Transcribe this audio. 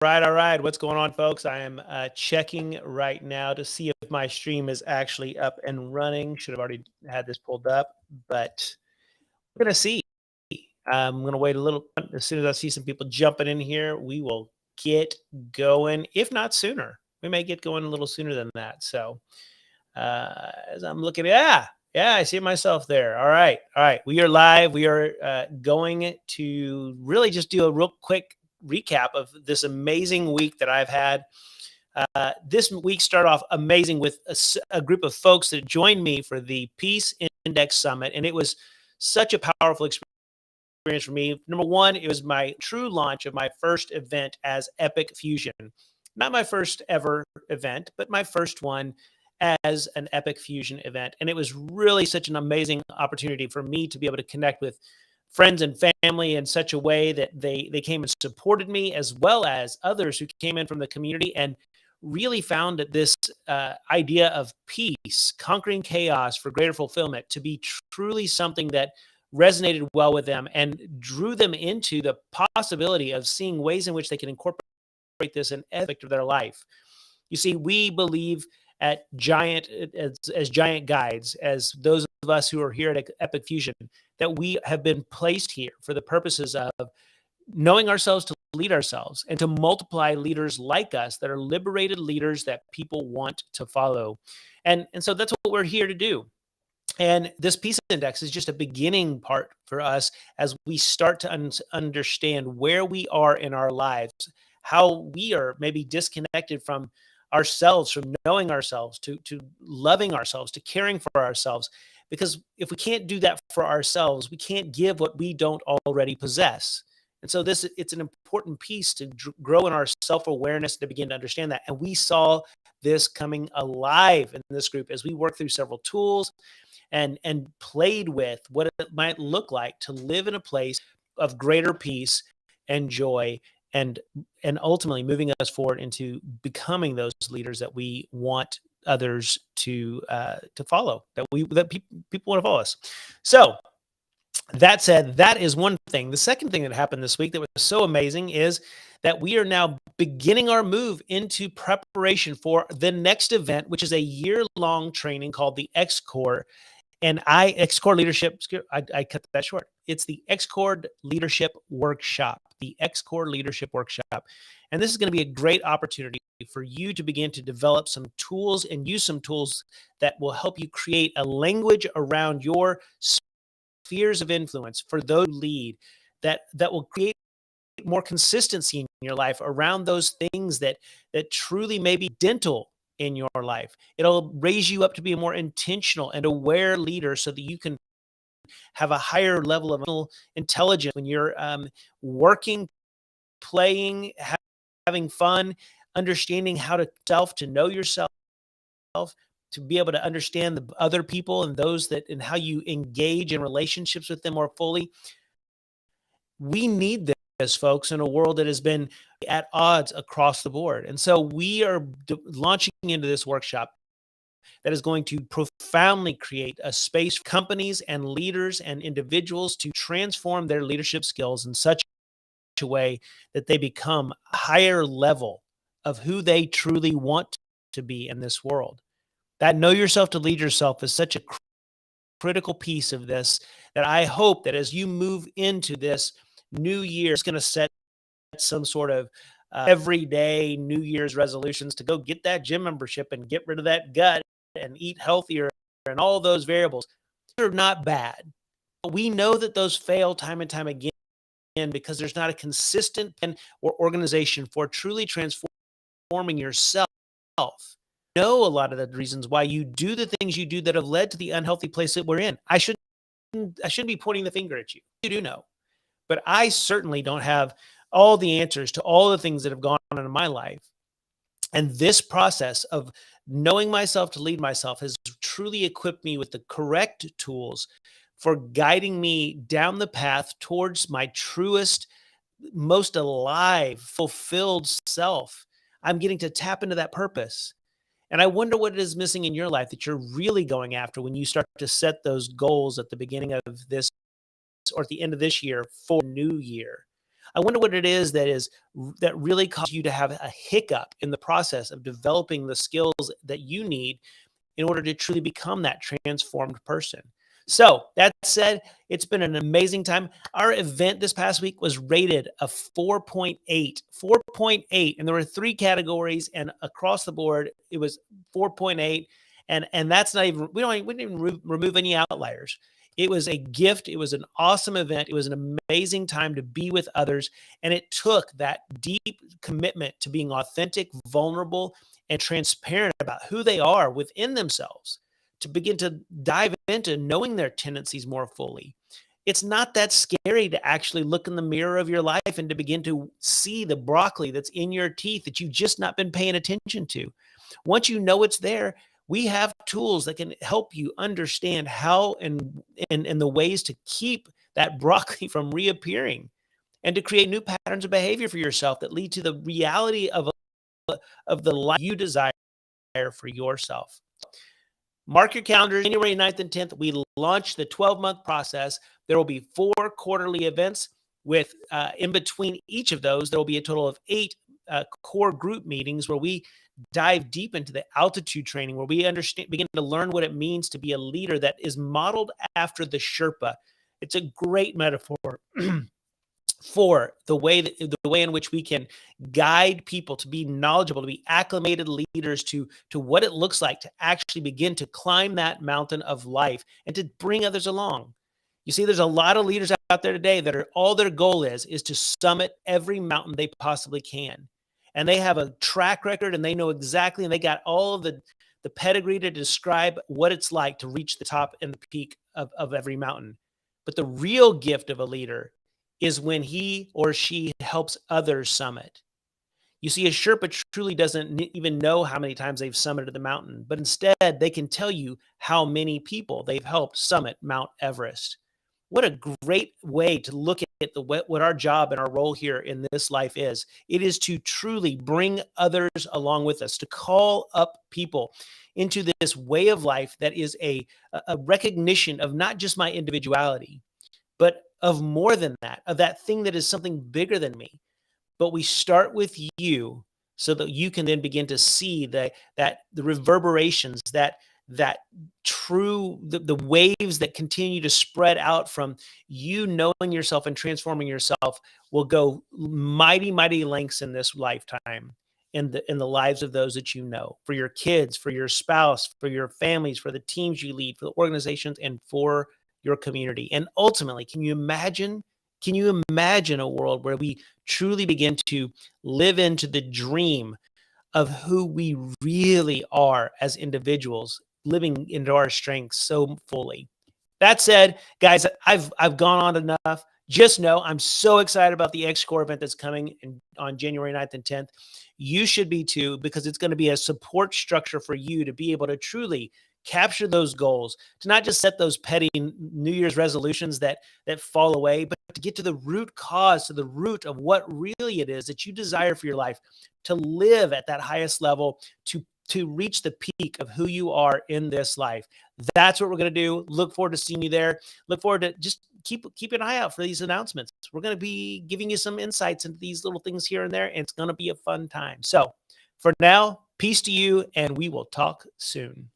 All right. What's going on, folks? I am checking right now to see if my stream is actually up and running. Should have already had this pulled up, but we're going to see. I'm going to wait a little. As soon as I see some people jumping in here, we will get going, if not sooner. We may get going a little sooner than that. So as I'm looking, yeah, I see myself there. All right. We are live. We are going to really just do a real quick recap of this amazing week that I've had. This week started off amazing with a group of folks that joined me for the Peace Index Summit, and it was such a powerful experience for me. Number one, it was my true launch of my first event as Epic Fusion. Not my first ever event, but my first one as an Epic Fusion event. And it was really such an amazing opportunity for me to be able to connect with friends and family in such a way that they came and supported me, as well as others who came in from the community and really found that this idea of peace, conquering chaos for greater fulfillment, to be truly something that resonated well with them and drew them into the possibility of seeing ways in which they can incorporate this in every aspect of their life. You see, we believe at Giant as Giant Guides, as those of us who are here at Epic Fusion, that we have been placed here for the purposes of knowing ourselves to lead ourselves and to multiply leaders like us that are liberated leaders that people want to follow. And so that's what we're here to do. And this Peace Index is just a beginning part for us as we start to understand where we are in our lives, how we are maybe disconnected from ourselves, from knowing ourselves, to loving ourselves, to caring for ourselves. Because if we can't do that for ourselves, we can't give what we don't already possess. And so it's an important piece to grow in our self-awareness, to begin to understand that. And we saw this coming alive in this group as we worked through several tools and played with what it might look like to live in a place of greater peace and joy, and ultimately moving us forward into becoming those leaders that we want others to follow, that people want to follow us. So that said, that is one thing. The second thing that happened this week that was so amazing is that we are now beginning our move into preparation for the next event, which is a year-long training called the XCORE. And XCORE Leadership, I cut that short. It's the XCORE Leadership Workshop, the XCORE Leadership Workshop. And this is going to be a great opportunity for you to begin to develop some tools and use some tools that will help you create a language around your spheres of influence for those who lead, that will create more consistency in your life around those things that truly may be dental in your life. It'll raise you up to be a more intentional and aware leader so that you can have a higher level of intelligence when you're working, playing, having fun, understanding how to know yourself, to be able to understand the other people and and how you engage in relationships with them more fully. We need this, folks, in a world that has been at odds across the board. And so we are launching into this workshop that is going to profoundly create a space for companies and leaders and individuals to transform their leadership skills in such a way that they become a higher level of who they truly want to be in this world. That know yourself to lead yourself is such a critical piece of this, that I hope that as you move into this new year, it's going to set some sort of everyday New Year's resolutions to go get that gym membership and get rid of that gut and eat healthier and all those variables. They're not bad. But we know that those fail time and time again because there's not a consistent plan or organization for truly transforming yourself. Know a lot of the reasons why you do the things you do that have led to the unhealthy place that we're in. I shouldn't be pointing the finger at you. You do know. But I certainly don't have all the answers to all the things that have gone on in my life. And this process of knowing myself to lead myself has truly equipped me with the correct tools for guiding me down the path towards my truest, most alive, fulfilled self. I'm getting to tap into that purpose. And I wonder what it is missing in your life that you're really going after when you start to set those goals at the beginning of this or at the end of this year for New Year. I wonder what it is that really causes you to have a hiccup in the process of developing the skills that you need in order to truly become that transformed person. So that said, it's been an amazing time. Our event this past week was rated a 4.8, 4.8, and there were 3 categories, and across the board it was 4.8. And that's not even we didn't even remove any outliers. It was a gift. It was an awesome event. It was an amazing time to be with others, and it took that deep commitment to being authentic, vulnerable, and transparent about who they are within themselves to begin to dive into knowing their tendencies more fully. It's not that scary to actually look in the mirror of your life and to begin to see the broccoli that's in your teeth that you've just not been paying attention to. Once you know it's there, we have tools that can help you understand how and the ways to keep that broccoli from reappearing and to create new patterns of behavior for yourself that lead to the reality of the life you desire for yourself. Mark your calendars, January 9th and 10th. We launch the 12-month process. There will be 4 quarterly events with in between each of those, there will be a total of 8 core group meetings where we dive deep into the altitude training, where we begin to learn what it means to be a leader that is modeled after the Sherpa. It's a great metaphor for the way in which we can guide people to be knowledgeable, to be acclimated leaders to what it looks like to actually begin to climb that mountain of life and to bring others along. You see, there's a lot of leaders out there today that all their goal is to summit every mountain they possibly can. And they have a track record and they know exactly, and they got all of the pedigree to describe what it's like to reach the top and the peak of every mountain. But the real gift of a leader is when he or she helps others summit. You see, a Sherpa truly doesn't even know how many times they've summited the mountain, but instead they can tell you how many people they've helped summit Mount Everest. What a great way to look at what our job and our role here in this life is. It is to truly bring others along with us, to call up people into this way of life that is a recognition of not just my individuality, but of more than that, of that thing that is something bigger than me. But we start with you so that you can then begin to see the reverberations, that true, the waves that continue to spread out from you knowing yourself and transforming yourself will go mighty, mighty lengths in this lifetime, in the lives of those that you know, for your kids, for your spouse, for your families, for the teams you lead, for the organizations, and for your community. And ultimately, can you imagine a world where we truly begin to live into the dream of who we really are as individuals, living into our strengths so fully? That said, guys, I've gone on enough. Just know I'm so excited about the XCORE event that's coming on January 9th and 10th. You should be too, because it's going to be a support structure for you to be able to truly capture those goals, to not just set those petty New Year's resolutions that fall away, but to get to the root cause, to the root of what really it is that you desire for your life, to live at that highest level, to reach the peak of who you are in this life. That's what we're going to do. Look forward to seeing you there. Look forward to just keep an eye out for these announcements. We're going to be giving you some insights into these little things here and there, and it's going to be a fun time. So for now, peace to you, and we will talk soon.